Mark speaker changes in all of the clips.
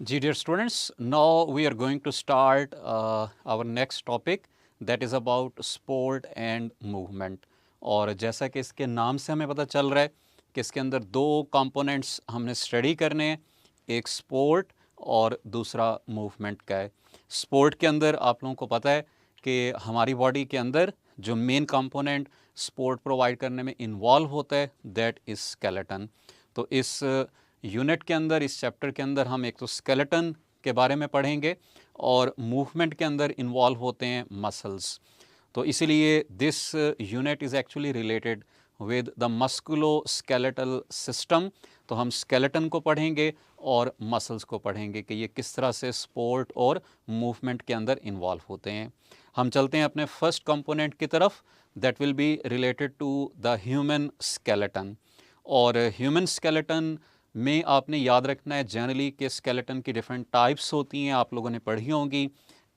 Speaker 1: Ji dear students, now we are going to start our next topic that is about sport and movement. और जैसा कि इसके नाम से हमें पता चल रहा है कि इसके अंदर दो कंपोनेंट्स हमने स्टडी करने हैं, एक स्पोर्ट और दूसरा मूवमेंट का है। स्पोर्ट के अंदर आप लोगों को पता है कि हमारी बॉडी के अंदर जो मेन कंपोनेंट स्पोर्ट प्रोवाइड करने में इन्वॉल्व होता है दैट इज़ स्केलेटन। तो इस यूनिट के अंदर, इस चैप्टर के अंदर हम एक तो स्केलेटन के बारे में पढ़ेंगे और मूवमेंट के अंदर इन्वॉल्व होते हैं मसल्स। तो इसीलिए this unit is actually related with the मस्कुलो skeletal system. तो हम स्केलेटन को पढ़ेंगे और मसल्स को पढ़ेंगे कि ये किस तरह से स्पोर्ट और मूवमेंट के अंदर इन्वॉल्व होते हैं। हम चलते हैं अपने फर्स्ट कंपोनेंट की तरफ, that will be related to the human skeleton. और ह्यूमन स्केलेटन में आपने याद रखना है जनरली कि स्केलेटन की डिफरेंट टाइप्स होती हैं, आप लोगों ने पढ़ी होंगी।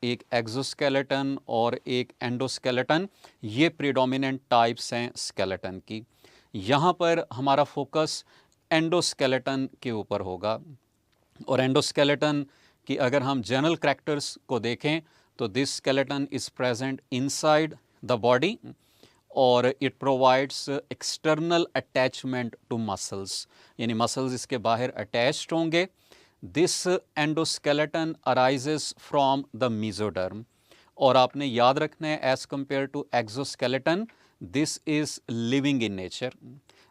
Speaker 1: एक एक्सोस्केलेटन और एक एंडोस्केलेटन, ये प्रीडोमिनेंट टाइप्स हैं स्केलेटन की। यहाँ पर हमारा फोकस एंडोस्केलेटन के ऊपर होगा। और एंडोस्केलेटन की अगर हम जनरल कैरेक्टर्स को देखें तो this skeleton is present inside the body और it provides external attachment to muscles, यानी मसल्स इसके बाहर अटैच्ड होंगे। This endoskeleton arises from the mesoderm. और आपने याद रखना है as compare to exoskeleton this is living in nature.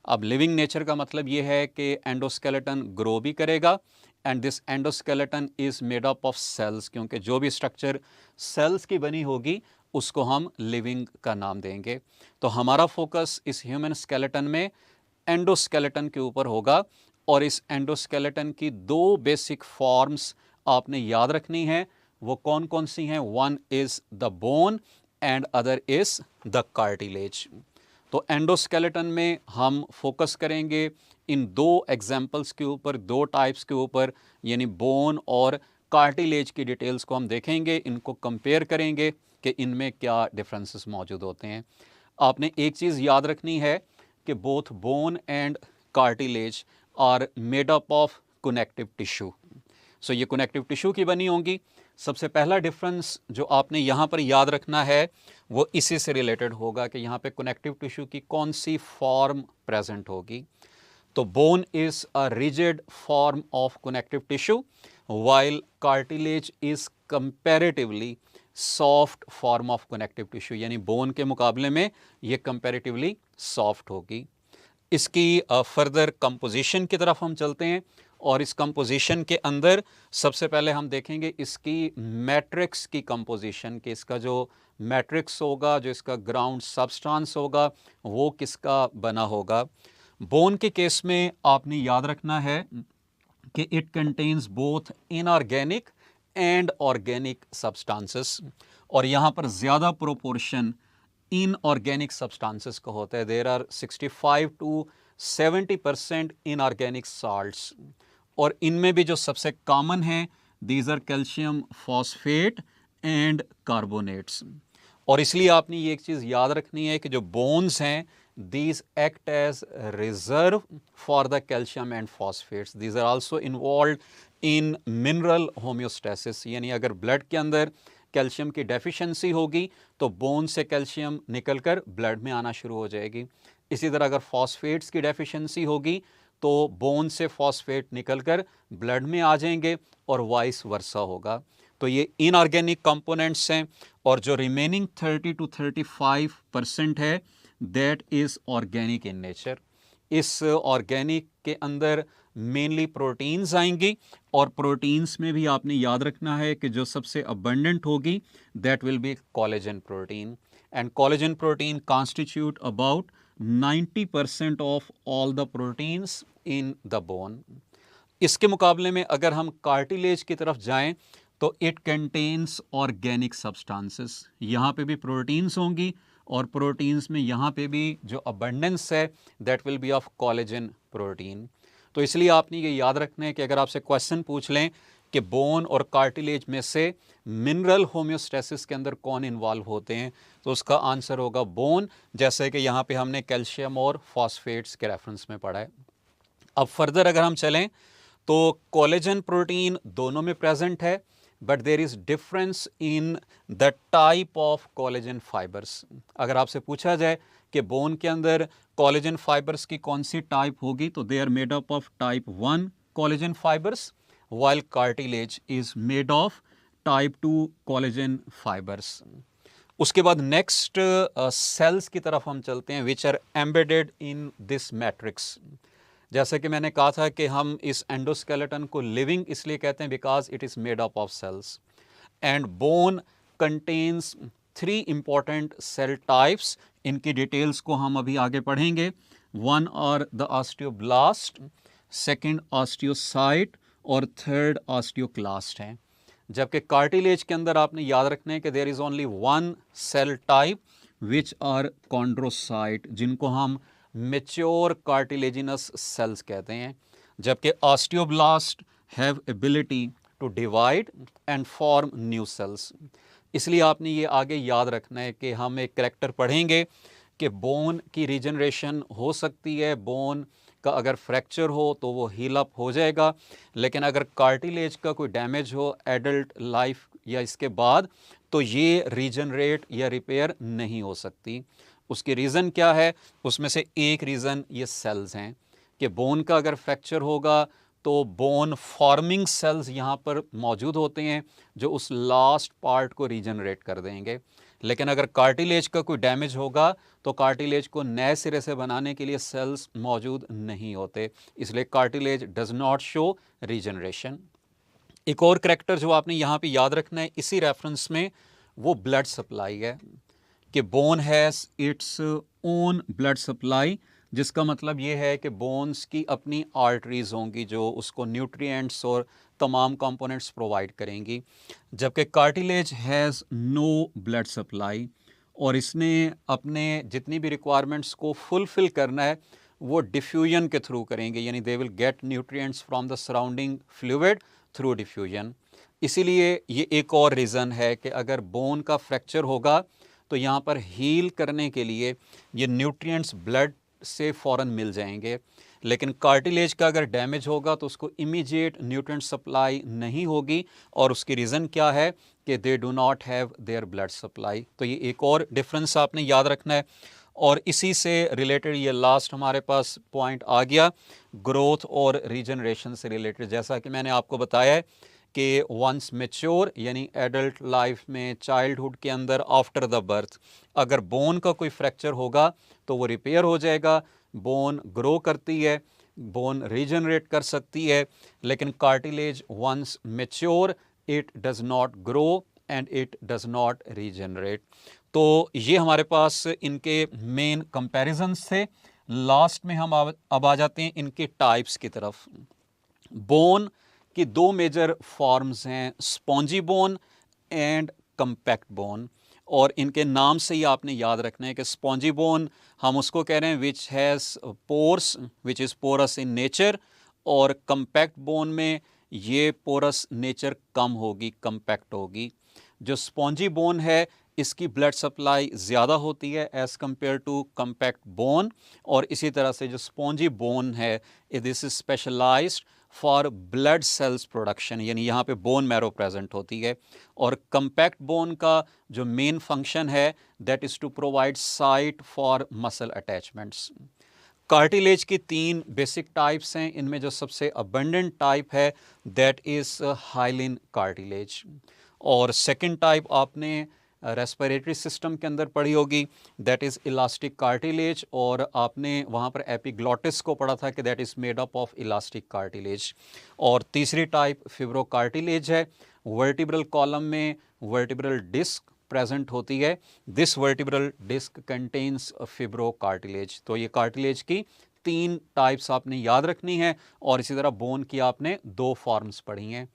Speaker 1: अब लिविंग नेचर का मतलब ये है कि एंडोस्केलेटन ग्रो भी करेगा and this endoskeleton is made up of cells, क्योंकि जो भी स्ट्रक्चर सेल्स की बनी होगी उसको हम लिविंग का नाम देंगे। तो हमारा फोकस इस ह्यूमन स्केलेटन में एंडोस्केलेटन के ऊपर होगा और इस एंडोस्केलेटन की दो बेसिक फॉर्म्स आपने याद रखनी है। वो कौन कौन सी हैं? One is the bone and other is the cartilage. तो एंडोस्केलेटन में हम फोकस करेंगे इन दो एग्जाम्पल्स के ऊपर, दो टाइप्स के ऊपर, यानी बोन और कार्टिलेज की डिटेल्स को हम देखेंगे, इनको कंपेयर करेंगे कि इनमें क्या डिफरेंसेस मौजूद होते हैं। आपने एक चीज़ याद रखनी है कि both bone and cartilage are made up of connective tissue. So ये कनेक्टिव टिश्यू की बनी होंगी। सबसे पहला डिफरेंस जो आपने यहाँ पर याद रखना है वो इसी से रिलेटेड होगा कि यहाँ पे कनेक्टिव टिश्यू की कौन सी फॉर्म प्रेजेंट होगी। तो bone is a rigid form of connective tissue while cartilage is comparatively soft form of connective tissue, यानी बोन के मुकाबले में ये कंपैरेटिवली सॉफ्ट होगी। इसकी फर्दर कंपोजिशन की तरफ हम चलते हैं और इस कंपोजिशन के अंदर सबसे पहले हम देखेंगे इसकी मैट्रिक्स की कंपोजिशन, कि इसका जो मैट्रिक्स होगा, जो इसका ग्राउंड सब्सटेंस होगा, वो किसका बना होगा। बोन के केस में आपने याद रखना है कि it contains both inorganic and organic substances, और यहाँ पर ज़्यादा प्रोपोर्शन इनऑर्गेनिक सब्सटेंसेस का होता है। There are 65 to 70% inorganic salts, और इनमें भी जो सबसे कॉमन है these are calcium phosphate and carbonates. और इसलिए आपने ये एक चीज़ याद रखनी है कि जो बोन्स हैं these act as reserve for the calcium and phosphates. These are also involved in mineral homeostasis, यानी अगर ब्लड के अंदर कैल्शियम की डेफिशिएंसी होगी तो बोन से कैल्शियम निकलकर ब्लड में आना शुरू हो जाएगी। इसी तरह अगर फॉस्फेट्स की डेफिशिएंसी होगी तो बोन से फॉस्फेट निकलकर ब्लड में आ जाएंगे और वाइस वर्सा होगा। तो ये इनऑर्गेनिक कंपोनेंट्स हैं, और जो रिमेनिंग 30 to 35% है that is organic in nature. इस ऑर्गेनिक के अंदर मेनली प्रोटीन्स आएंगी, और प्रोटीन्स में भी आपने याद रखना है कि जो सबसे अबंडेंट होगी that will B collagen protein, and collagen protein constitute about 90% of all the proteins in the bone. इसके मुकाबले में अगर हम कार्टिलेज की तरफ जाएं तो इट कंटेन्स ऑर्गेनिक सब्सटेंसेस। यहाँ पे भी प्रोटीन्स होंगी, और प्रोटीन्स में यहाँ पे भी जो अबंडेंस है that will B of collagen protein. तो इसलिए आपने ये याद रखना है कि अगर आपसे क्वेश्चन पूछ लें कि बोन और कार्टिलेज में से मिनरल होम्योस्टेसिस के अंदर कौन इन्वॉल्व होते हैं, तो उसका आंसर होगा बोन, जैसे कि यहाँ पे हमने कैल्शियम और फॉस्फेट्स के रेफरेंस में पढ़ा है। अब फर्दर अगर हम चलें तो कोलेजन प्रोटीन दोनों में प्रेजेंट है, but there is difference in the type of collagen fibres. अगर आपसे पूछा जाए कि बोन के अंदर कोलेजन फाइबर्स की कौन सी टाइप होगी, तो they are made up of type 1 collagen fibres, while cartilage is made of type 2 collagen fibers। उसके बाद नेक्स्ट सेल्स की तरफ हम चलते हैं, which are embedded in this matrix. जैसे कि मैंने कहा था कि हम इस एंडोस्केलेटन को लिविंग इसलिए कहते हैं because it is made up of cells, and bone contains 3 important cell types. इनकी डिटेल्स को हम अभी आगे पढ़ेंगे। One are the osteoblast, second osteocyte और थर्ड ऑस्टियोक्लास्ट है। जबकि कार्टिलेज के अंदर आपने याद रखना है कि there is only 1 cell type which are chondrocyte, जिनको हम मेच्योर कार्टिलेजिनस सेल्स कहते हैं। जबकि osteoblast have ability to divide and form new cells. इसलिए आपने ये आगे याद रखना है कि हम एक करैक्टर पढ़ेंगे कि बोन की रीजनरेशन हो सकती है, बोन का अगर फ्रैक्चर हो तो वो हील अप हो जाएगा, लेकिन अगर कार्टिलेज का कोई डैमेज हो एडल्ट लाइफ या इसके बाद, तो ये रीजनरेट या रिपेयर नहीं हो सकती। उसकी रीज़न क्या है? उसमें से एक रीज़न ये सेल्स हैं कि बोन का अगर फ्रैक्चर होगा तो बोन फॉर्मिंग सेल्स यहाँ पर मौजूद होते हैं जो उस लास्ट पार्ट को रीजनरेट कर देंगे। लेकिन अगर कार्टिलेज का कोई डैमेज होगा तो कार्टिलेज को नए सिरे से बनाने के लिए सेल्स मौजूद नहीं होते, इसलिए cartilage does not show regeneration. एक और करैक्टर जो आपने यहाँ पे याद रखना है इसी रेफरेंस में, वो ब्लड सप्लाई है कि bone has its own blood supply, जिसका मतलब ये है कि बोन्स की अपनी आर्टरीज होंगी जो उसको न्यूट्रिएंट्स और तमाम कंपोनेंट्स प्रोवाइड करेंगी। जबकि cartilage has no blood supply, और इसने अपने जितनी भी रिक्वायरमेंट्स को फुलफ़िल करना है वो डिफ्यूजन के थ्रू करेंगे, यानी they will get nutrients from the surrounding fluid through diffusion. इसीलिए ये एक और रीज़न है कि अगर बोन का फ्रैक्चर होगा तो यहाँ पर हील करने के लिए ये न्यूट्रिएंट्स ब्लड से फ़ौरन मिल जाएंगे, लेकिन कार्टिलेज का अगर डैमेज होगा तो उसको इमीडिएट न्यूट्रिएंट सप्लाई नहीं होगी, और उसकी रीज़न क्या है कि they do not have their blood supply. तो ये एक और डिफरेंस आपने याद रखना है। और इसी से रिलेटेड ये लास्ट हमारे पास पॉइंट आ गया, ग्रोथ और रीजनरेशन से रिलेटेड। जैसा कि मैंने आपको बताया है कि वंस मेच्योर यानी एडल्ट लाइफ में, चाइल्डहुड के अंदर, आफ्टर द बर्थ, अगर बोन का कोई फ्रैक्चर होगा तो वो रिपेयर हो जाएगा, बोन ग्रो करती है, बोन रीजनरेट कर सकती है। लेकिन cartilage once mature it does not grow and it does not regenerate. तो ये हमारे पास इनके मेन कंपैरिजन्स थे। लास्ट में हम अब आ जाते हैं इनके टाइप्स की तरफ। बोन की 2 मेजर फॉर्म्स हैं, spongy bone and compact bone, और इनके नाम से ही आपने याद रखना है कि स्पॉन्जी बोन हम उसको कह रहे हैं which has pores which is porous in nature, और कंपैक्ट बोन में ये पोरस नेचर कम होगी, कंपैक्ट होगी। जो स्पॉन्जी बोन है इसकी ब्लड सप्लाई ज़्यादा होती है as compare to compact bone, और इसी तरह से जो स्पॉन्जी बोन है this is specialised for blood cells production, यानी यहाँ पे बोन मैरो प्रेजेंट होती है। और कंपैक्ट बोन का जो मेन फंक्शन है that is to provide site for muscle attachments. Cartilage की 3 बेसिक टाइप्स हैं, इनमें जो सबसे अबंडेंट टाइप है दैट इज़ हाइलिन कार्टिलेज, और सेकंड टाइप आपने रेस्पिरेटरी सिस्टम के अंदर पढ़ी होगी दैट इज़ इलास्टिक कार्टिलेज, और आपने वहाँ पर एपिग्लॉटिस को पढ़ा था कि that is made up of elastic cartilage. और तीसरी टाइप फिब्रोकार्टिलेज है, वर्टिब्रल कॉलम में वर्टिब्रल डिस्क प्रेजेंट होती है, दिस वर्टिब्रल डिस्क कंटेन्स फिब्रोकार्टिलेज। तो ये कार्टिलेज की 3 टाइप्स आपने याद रखनी है, और इसी तरह बोन की आपने 2 फॉर्म्स पढ़ी हैं।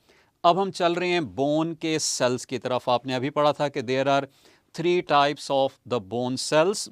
Speaker 1: अब हम चल रहे हैं बोन के सेल्स की तरफ। आपने अभी पढ़ा था कि there are 3 types of the bone cells,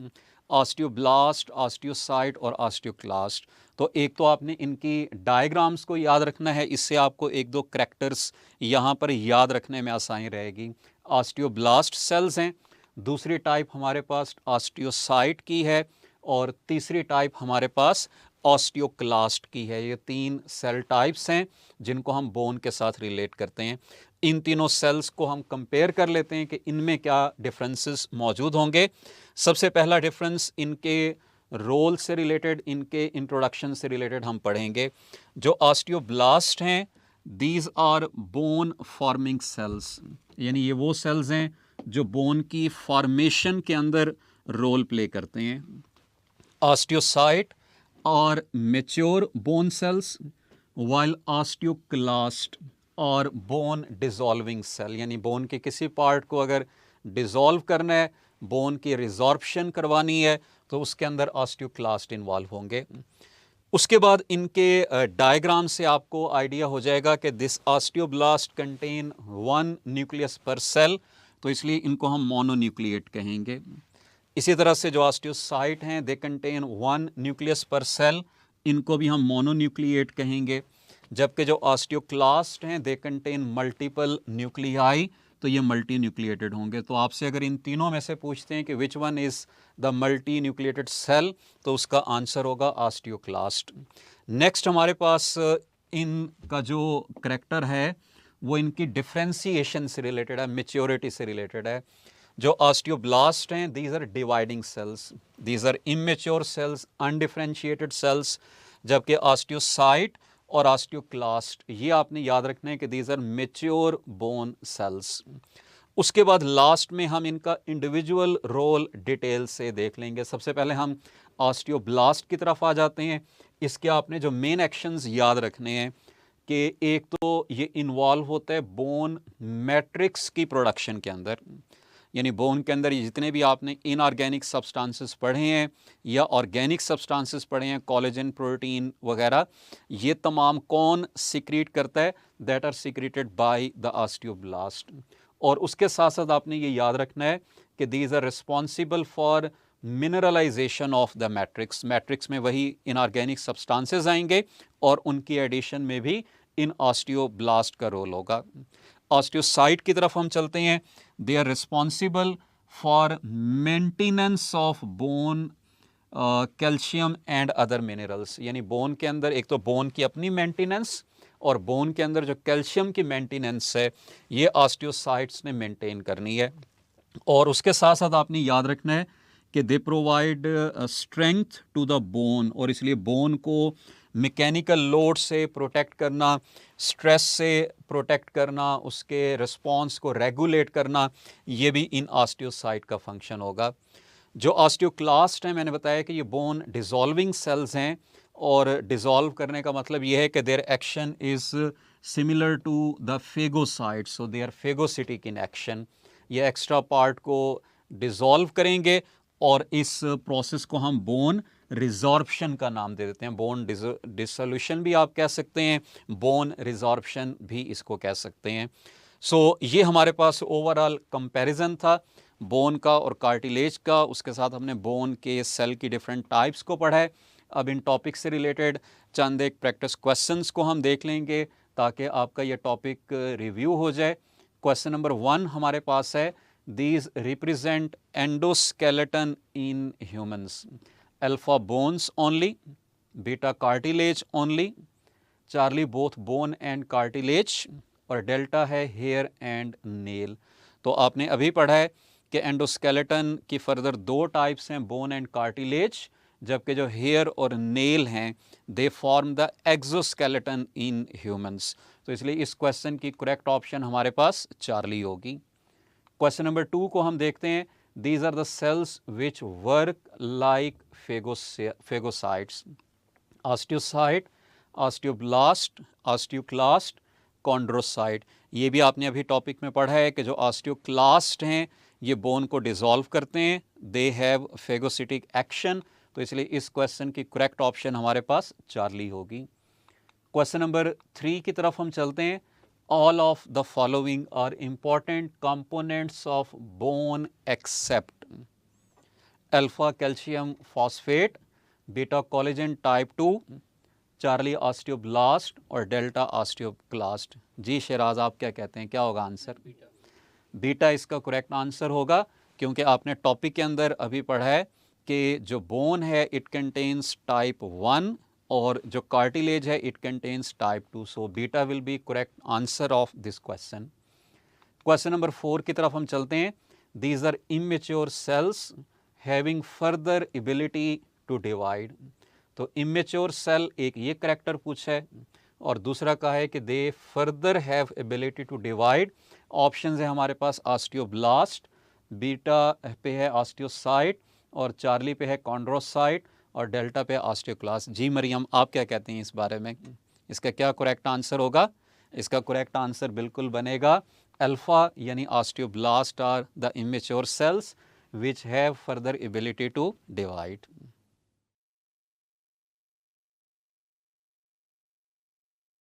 Speaker 1: osteoblast, osteocyte और ऑस्टियोक्लास्ट। तो एक तो आपने इनकी डायग्राम्स को याद रखना है, इससे आपको 1-2 करैक्टर्स यहाँ पर याद रखने में आसानी रहेगी। ऑस्टियोब्लास्ट सेल्स हैं, दूसरी टाइप हमारे पास ऑस्टियोसाइट की है, और तीसरी टाइप हमारे पास ऑस्टियोक्लास्ट की है। ये 3 सेल टाइप्स हैं जिनको हम बोन के साथ रिलेट करते हैं। इन तीनों सेल्स को हम कंपेयर कर लेते हैं कि इनमें क्या डिफरेंसेस मौजूद होंगे। सबसे पहला डिफरेंस इनके रोल से रिलेटेड, इनके इंट्रोडक्शन से रिलेटेड हम पढ़ेंगे। जो ऑस्टियोब्लास्ट हैं, these are bone forming cells, यानी ये वो सेल्स हैं जो बोन की फॉर्मेशन के अंदर रोल प्ले करते हैं। ऑस्टियोसाइट और mature bone sales, while osteoclast और बोन डिसॉल्विंग सेल, यानी बोन के किसी पार्ट को अगर डिसॉल्व करना है, बोन की रिजॉर्प्शन करवानी है, तो उसके अंदर ऑस्टियोक्लास्ट इन्वॉल्व होंगे। उसके बाद इनके डायग्राम से आपको आइडिया हो जाएगा कि दिस ऑस्टियोब्लास्ट कंटेन 1 न्यूक्लियस पर सेल, तो इसलिए इनको हम मोनोन्यूक्लिएट कहेंगे। इसी तरह से जो ऑस्टियोसाइट हैं, दे कंटेन 1 न्यूक्लियस पर सेल, इनको भी हम मोनोन्यूक्लिएट कहेंगे। जबकि जो ऑस्टियोक्लास्ट हैं, दे कंटेन मल्टीपल न्यूक्लियाई, तो ये मल्टी न्यूक्लिएटेड होंगे। तो आपसे अगर इन तीनों में से पूछते हैं कि which one is the multinucleated cell, तो उसका आंसर होगा ऑस्टियोक्लास्ट। नेक्स्ट हमारे पास इनका जो करेक्टर है वो इनकी डिफ्रेंसिएशन से रिलेटेड है, मेच्योरिटी से रिलेटेड है। जो ऑस्टियोब्लास्ट हैं, these are dividing cells, these are immature cells, undifferentiated cells. जबकि ऑस्टियोसाइट और ऑस्टियोक्लास्ट, ये आपने याद रखना है कि these are mature bone cells. उसके बाद लास्ट में हम इनका इंडिविजुअल रोल डिटेल से देख लेंगे। सबसे पहले हम ऑस्टियोब्लास्ट की तरफ आ जाते हैं। इसके आपने जो मेन एक्शंस याद रखने हैं कि एक तो ये इन्वॉल्व होता है बोन मैट्रिक्स की प्रोडक्शन के अंदर, यानी बोन के अंदर जितने भी आपने इनऑर्गेनिक सब्सटेंसेस पढ़े हैं या ऑर्गेनिक सब्सटेंसेस पढ़े हैं, कोलेजन, प्रोटीन वगैरह, ये तमाम कौन सिक्रीट करता है? That are secreted by the osteoblast. और उसके साथ साथ आपने ये याद रखना है कि these are responsible for mineralisation of the matrix. Matrix में वही इनऑर्गेनिक सब्सटेंसेस आएंगे और उनकी एडिशन में भी इन ऑस्टियोब्लास्ट का रोल होगा। ऑस्टियोसाइट की तरफ हम चलते हैं। They are responsible for maintenance of bone, calcium and other minerals, यानी बोन के अंदर एक तो बोन की अपनी मेंटेनेंस और बोन के अंदर जो कैल्शियम की मेंटेनेंस है, ये ऑस्टियोसाइट्स ने मेंटेन करनी है। और उसके साथ साथ आपने याद रखना है कि they provide strength to the bone, और इसलिए बोन को मैकेनिकल लोड से प्रोटेक्ट करना, स्ट्रेस से प्रोटेक्ट करना, उसके रिस्पॉन्स को रेगुलेट करना, ये भी इन ऑस्टियोसाइट का फंक्शन होगा। जो ऑस्टियोक्लास्ट हैं, मैंने बताया कि ये बोन डिसॉल्विंग सेल्स हैं, और डिसॉल्व करने का मतलब ये है कि their action is similar to the phagocyte, so they are phagocytic in action. ये एक्स्ट्रा पार्ट को डिसॉल्व करेंगे और इस प्रोसेस को हम बोन रिजॉर्प्शन का नाम दे देते हैं। बोन डिसोल्यूशन भी आप कह सकते हैं, बोन रिजॉर्प्शन भी इसको कह सकते हैं। सो ये हमारे पास ओवरऑल कंपैरिजन था बोन का और कार्टिलेज का। उसके साथ हमने बोन के सेल की डिफरेंट टाइप्स को पढ़ा है। अब इन टॉपिक से रिलेटेड चंद एक प्रैक्टिस क्वेश्चंस को हम देख लेंगे ताकि आपका ये टॉपिक रिव्यू हो जाए। क्वेश्चन नंबर 1 हमारे पास है, these represent endoskeleton in humans, alpha bones only, beta cartilage only, Charlie both bone and cartilage, और डेल्टा है hair and nail। तो आपने अभी पढ़ा है कि एंडोस्केलेटन की फर्दर 2 टाइप्स हैं, बोन एंड कार्टिलेज, जबकि जो हेयर और नेल हैं they form the exoskeleton in humans. तो इसलिए इस क्वेश्चन की करेक्ट ऑप्शन हमारे पास चार्ली होगी। क्वेश्चन नंबर 2 को हम देखते हैं। These are the cells which work like phagocytes, osteocyte, osteoblast, osteoclast, chondrocyte. ये भी आपने अभी टॉपिक में पढ़ा है कि जो ऑस्टियोक्लास्ट हैं ये बोन को डिसॉल्व करते हैं, दे हैव फेगोसिटिक एक्शन। तो इसलिए इस क्वेश्चन की करेक्ट ऑप्शन हमारे पास चार्ली होगी। क्वेश्चन नंबर 3 की तरफ हम चलते हैं। All of the following are important components of bone except alpha calcium phosphate, beta collagen type 2, Charlie osteoblast और डेल्टा ऑस्टियोक्लास्ट। जी शेराज, आप क्या कहते हैं, क्या होगा आंसर? बीटा इसका करेक्ट आंसर होगा, क्योंकि आपने टॉपिक के अंदर अभी पढ़ा है कि जो बोन है इट कंटेन्स टाइप 1 और जो कार्टिलेज है it contains type 2, so beta will be correct answer of this question. Question number 4 की तरफ हम चलते हैं। These are immature cells having further ability to divide. तो इमेच्योर सेल एक ये करेक्टर पूछा है और दूसरा कहा है कि they further have ability to divide. Options है हमारे पास ऑस्टियोब्लास्ट, बीटा पे है ऑस्टियोसाइट और चार्ली पे है कॉन्ड्रोसाइट और डेल्टा पे ऑस्टियोक्लास्ट। जी मरियम, आप क्या कहते हैं इस बारे में, इसका क्या करेक्ट आंसर होगा? इसका करेक्ट आंसर बिल्कुल बनेगा अल्फा, यानी osteoblast are the immature cells which have further ability to divide.